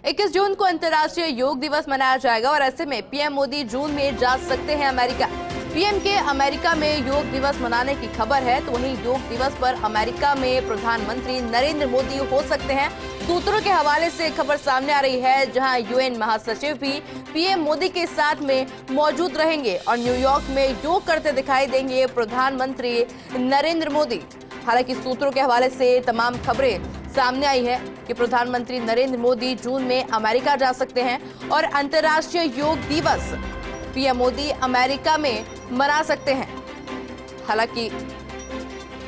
21 जून को अंतर्राष्ट्रीय योग दिवस मनाया जाएगा और ऐसे में पीएम मोदी जून में जा सकते हैं अमेरिका। पीएम के अमेरिका में योग दिवस मनाने की खबर है, तो वहीं योग दिवस पर अमेरिका में प्रधानमंत्री नरेंद्र मोदी हो सकते हैं। सूत्रों के हवाले से खबर सामने आ रही है, जहां यूएन महासचिव भी पीएम मोदी के साथ में मौजूद रहेंगे और न्यूयॉर्क में योग करते दिखाई देंगे प्रधानमंत्री नरेंद्र मोदी। हालांकि सूत्रों के हवाले से तमाम खबरें सामने आई है कि प्रधानमंत्री नरेंद्र मोदी जून में अमेरिका जा सकते हैं और अंतर्राष्ट्रीय योग दिवस पीएम मोदी अमेरिका में मना सकते हैं। हालांकि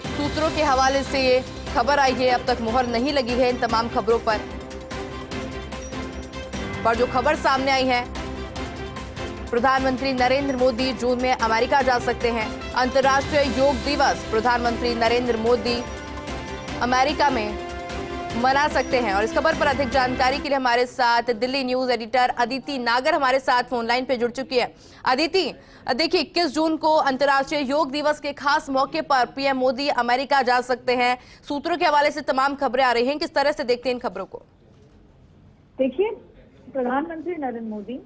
सूत्रों के हवाले से ये खबर आई है, अब तक मुहर नहीं लगी है इन तमाम खबरों पर जो खबर सामने आई है, प्रधानमंत्री नरेंद्र मोदी जून में अमेरिका जा सकते हैं। अंतर्राष्ट्रीय योग दिवस प्रधानमंत्री नरेंद्र मोदी अमेरिका में मना सकते हैं। और इस खबर पर अधिक जानकारी के लिए हमारे साथ दिल्ली न्यूज एडिटर अदिति नागर हमारे साथ फोन लाइन पे जुड़ चुकी है। अदिति, देखिए 21 जून को अंतर्राष्ट्रीय योग दिवस के खास मौके पर पीएम मोदी अमेरिका जा सकते हैं। सूत्रों के हवाले से तमाम खबरें आ रही हैं, किस तरह से देखते हैं इन खबरों को? देखिए, प्रधानमंत्री नरेंद्र मोदी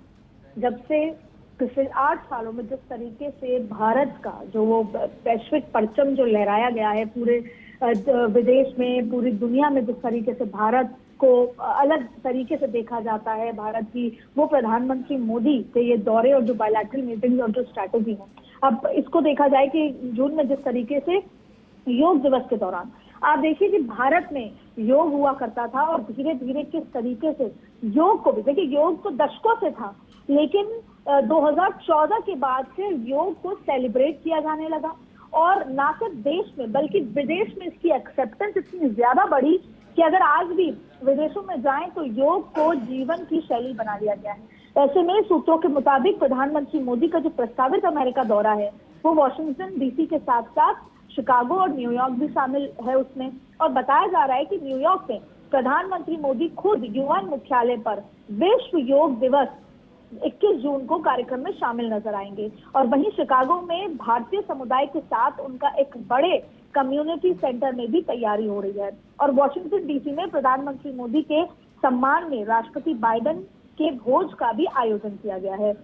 जब से पिछले 8 सालों में जिस तरीके से भारत का जो वो वैश्विक परचम जो लहराया गया है पूरे विदेश में, पूरी दुनिया में, जिस तरीके से भारत को अलग तरीके से देखा जाता है, भारत की वो प्रधानमंत्री मोदी के ये दौरे और जो बायलैटरल मीटिंग्स और जो स्ट्रैटेजी है, अब इसको देखा जाए कि जून में जिस तरीके से योग दिवस के दौरान आप देखिए कि भारत में योग हुआ करता था और धीरे धीरे किस तरीके से योग को भी, देखिए योग तो दशकों से था, लेकिन 2014 के बाद से योग को सेलिब्रेट किया जाने लगा और ना सिर्फ देश में बल्कि विदेश में इसकी एक्सेप्टेंस इतनी ज्यादा बढ़ी कि अगर आज भी विदेशों में जाएं तो योग को जीवन की शैली बना लिया गया है। ऐसे में सूत्रों के मुताबिक प्रधानमंत्री मोदी का जो प्रस्तावित अमेरिका दौरा है वो वॉशिंगटन डीसी के साथ साथ शिकागो और न्यूयॉर्क भी शामिल है उसमें। और बताया जा रहा है कि न्यूयॉर्क में प्रधानमंत्री मोदी खुद यूएन मुख्यालय पर विश्व योग दिवस 21 जून को कार्यक्रम में शामिल नजर आएंगे। और वहीं शिकागो में भारतीय समुदाय के साथ उनका एक बड़े कम्युनिटी सेंटर में भी तैयारी हो रही है। और वॉशिंगटन डीसी में प्रधानमंत्री मोदी के सम्मान में राष्ट्रपति बाइडेन के भोज का भी आयोजन किया गया है।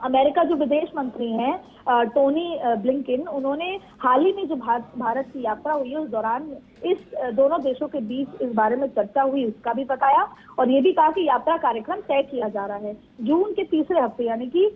अमेरिका जो विदेश मंत्री हैं टोनी ब्लिंकन, उन्होंने हाल ही में जो भारत की यात्रा हुई है उस दौरान इस दोनों देशों के बीच इस बारे में चर्चा हुई, उसका भी बताया और ये भी कहा कि यात्रा कार्यक्रम तय किया जा रहा है जून के तीसरे हफ्ते, यानी कि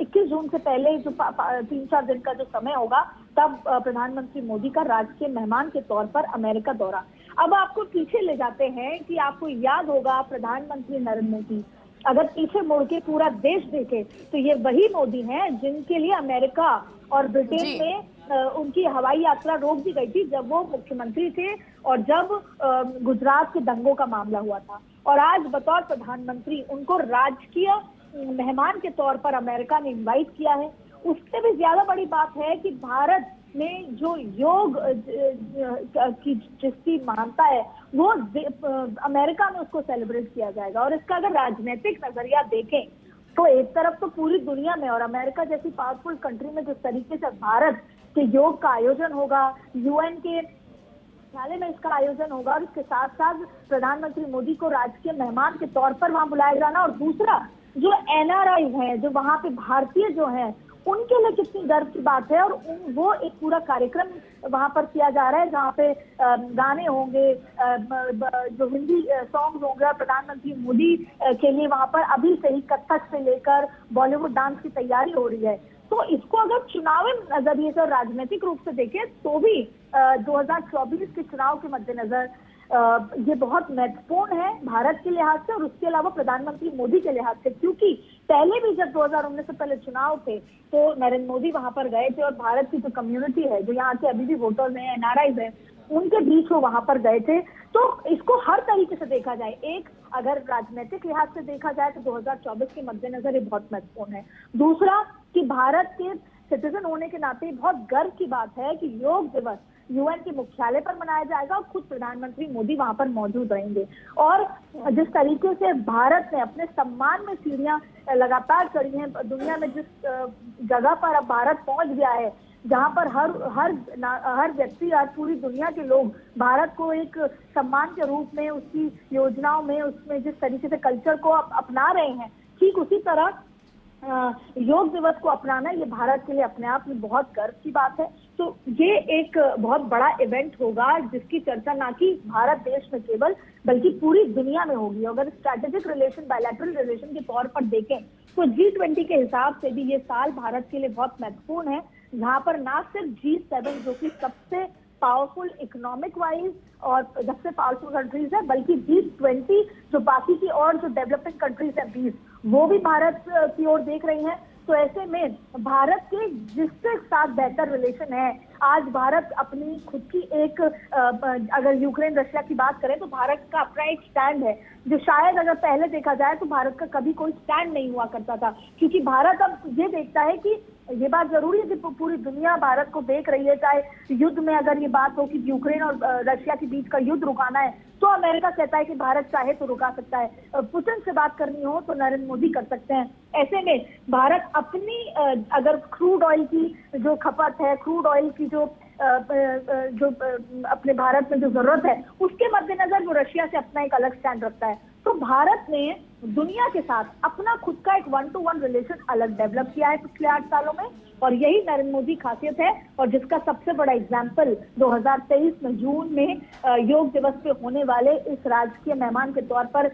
21 जून से पहले जो 3-4 दिन का जो समय होगा तब प्रधानमंत्री मोदी का राजकीय मेहमान के तौर पर अमेरिका दौरा। अब आपको पीछे ले जाते हैं कि आपको याद होगा प्रधानमंत्री नरेंद्र मोदी, अगर पीछे मुड़ के पूरा देश देखे तो ये वही मोदी हैं जिनके लिए अमेरिका और ब्रिटेन में उनकी हवाई यात्रा रोक दी गई थी जब वो मुख्यमंत्री थे और जब गुजरात के दंगों का मामला हुआ था। और आज बतौर प्रधानमंत्री उनको राजकीय मेहमान के तौर पर अमेरिका ने इनवाइट किया है। उससे भी ज्यादा बड़ी बात है कि भारत में जो योग की जिसकी मानता है वो अमेरिका में उसको सेलिब्रेट किया जाएगा। और इसका अगर राजनीतिक नजरिया देखें तो एक तरफ तो पूरी दुनिया में और अमेरिका जैसी पावरफुल कंट्री में जिस तरीके से भारत के योग का आयोजन होगा, यूएन के मुख्यालय में इसका आयोजन होगा और इसके साथ साथ प्रधानमंत्री मोदी को राजकीय मेहमान के तौर पर वहां बुलाया जाना, और दूसरा जो एनआरआई है, जो वहां पे भारतीय जो है, उनके लिए कितनी गर्व की बात है। और वो एक पूरा कार्यक्रम वहां पर किया जा रहा है जहाँ पे गाने होंगे, जो हिंदी सॉन्ग्स होंगे और प्रधानमंत्री मोदी के लिए वहां पर अभी से ही कथक से लेकर बॉलीवुड डांस की तैयारी हो रही है। तो इसको अगर चुनावी नजरिए से और राजनीतिक रूप से देखें तो भी 2024 के चुनाव के मद्देनजर ये बहुत महत्वपूर्ण है भारत के लिहाज से और उसके अलावा प्रधानमंत्री मोदी के लिहाज से, क्योंकि पहले भी जब 2019 से पहले चुनाव थे तो नरेंद्र मोदी वहां पर गए थे और भारत की जो कम्युनिटी है, जो यहाँ के अभी भी वोटर्स हैं, एनआरआईज हैं, उनके बीच वो वहां पर गए थे। तो इसको हर तरीके से देखा जाए, एक अगर राजनीतिक लिहाज से देखा जाए तो 2024 के मद्देनजर ये बहुत महत्वपूर्ण है। दूसरा कि भारत के सिटीजन होने के नाते बहुत गर्व की बात है कि योग दिवस यूएन के मुख्यालय पर मनाया जाएगा और खुद प्रधानमंत्री मोदी वहां पर मौजूद रहेंगे। और जिस तरीके से भारत ने अपने सम्मान में सीढ़ियां लगातार चढ़ी हैं, दुनिया में जिस जगह पर अब भारत पहुंच गया है, जहां पर हर व्यक्ति, आज पूरी दुनिया के लोग भारत को एक सम्मान के रूप में उसकी योजनाओं में, उसमें जिस तरीके से कल्चर को अपना रहे हैं, ठीक उसी तरह योग दिवस को अपनाना ये भारत के लिए अपने आप में बहुत गर्व की बात है। तो ये एक बहुत बड़ा इवेंट होगा जिसकी चर्चा ना कि भारत देश में केवल बल्कि पूरी दुनिया में होगी। अगर स्ट्रैटेजिक रिलेशन, बायलैटरल रिलेशन के तौर पर देखें तो G20 के हिसाब से भी ये साल भारत के लिए बहुत महत्वपूर्ण है, जहां पर ना सिर्फ G7 जो कि सबसे पावरफुल इकोनॉमिक वाइज और सबसे पावरफुल कंट्रीज है, बल्कि G20 जो बाकी की और जो डेवलपिंग कंट्रीज है 20, वो भी भारत की ओर देख रही हैं। तो ऐसे में भारत के जिसके साथ बेहतर रिलेशन है, आज भारत अपनी खुद की एक अगर यूक्रेन रशिया की बात करें तो भारत का अपना एक स्टैंड है, जो शायद अगर पहले देखा जाए तो भारत का कभी कोई स्टैंड नहीं हुआ करता था, क्योंकि भारत अब ये देखता है कि ये बात जरूरी है कि पूरी दुनिया भारत को देख रही है। चाहे युद्ध में अगर ये बात हो कि यूक्रेन और रशिया के बीच का युद्ध रुकाना है तो अमेरिका कहता है कि भारत चाहे तो रुका सकता है, पुतिन से बात करनी हो तो नरेंद्र मोदी कर सकते हैं। ऐसे में भारत अपनी अगर क्रूड ऑयल की जो खपत है, क्रूड ऑयल की जो अपने भारत में जो जरूरत है, उसके मद्देनजर वो रशिया से अपना एक अलग स्टैंड रखता है। तो भारत ने दुनिया के साथ अपना खुद का एक 1-to-1 रिलेशन अलग डेवलप किया है पिछले 8 सालों में, और यही नरेंद्र मोदी खासियत है, और जिसका सबसे बड़ा एग्जाम्पल 2023 में जून में योग दिवस पे होने वाले इस राजकीय मेहमान के तौर पर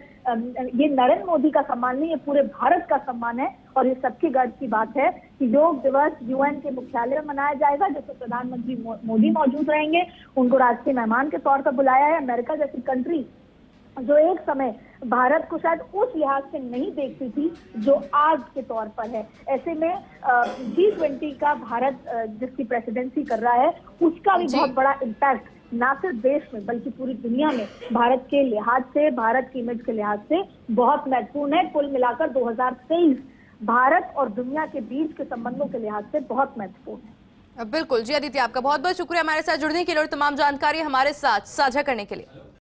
ये नरेंद्र मोदी का सम्मान नहीं, ये पूरे भारत का सम्मान है। और ये सबकी गर्व की बात है कि योग दिवस UN के मुख्यालय में मनाया जाएगा, जिसमें प्रधानमंत्री मोदी मौजूद रहेंगे। उनको राजकीय मेहमान के तौर पर बुलाया है। अमेरिका जैसी कंट्री जो एक समय भारत को शायद उस लिहाज से नहीं देखती थी जो आज के तौर पर है, ऐसे में G20 का भारत जिसकी प्रेसिडेंसी कर रहा है, उसका भी बहुत बड़ा इम्पैक्ट ना सिर्फ देश में बल्कि पूरी दुनिया में भारत के लिहाज से, भारत की इमेज के लिहाज से बहुत महत्वपूर्ण है। कुल मिलाकर 2023 भारत और दुनिया के बीच के संबंधों के लिहाज से बहुत महत्वपूर्ण है। बिल्कुल जी अदिति, आपका बहुत बहुत शुक्रिया हमारे साथ जुड़ने के लिए और तमाम जानकारी हमारे साथ साझा करने के लिए।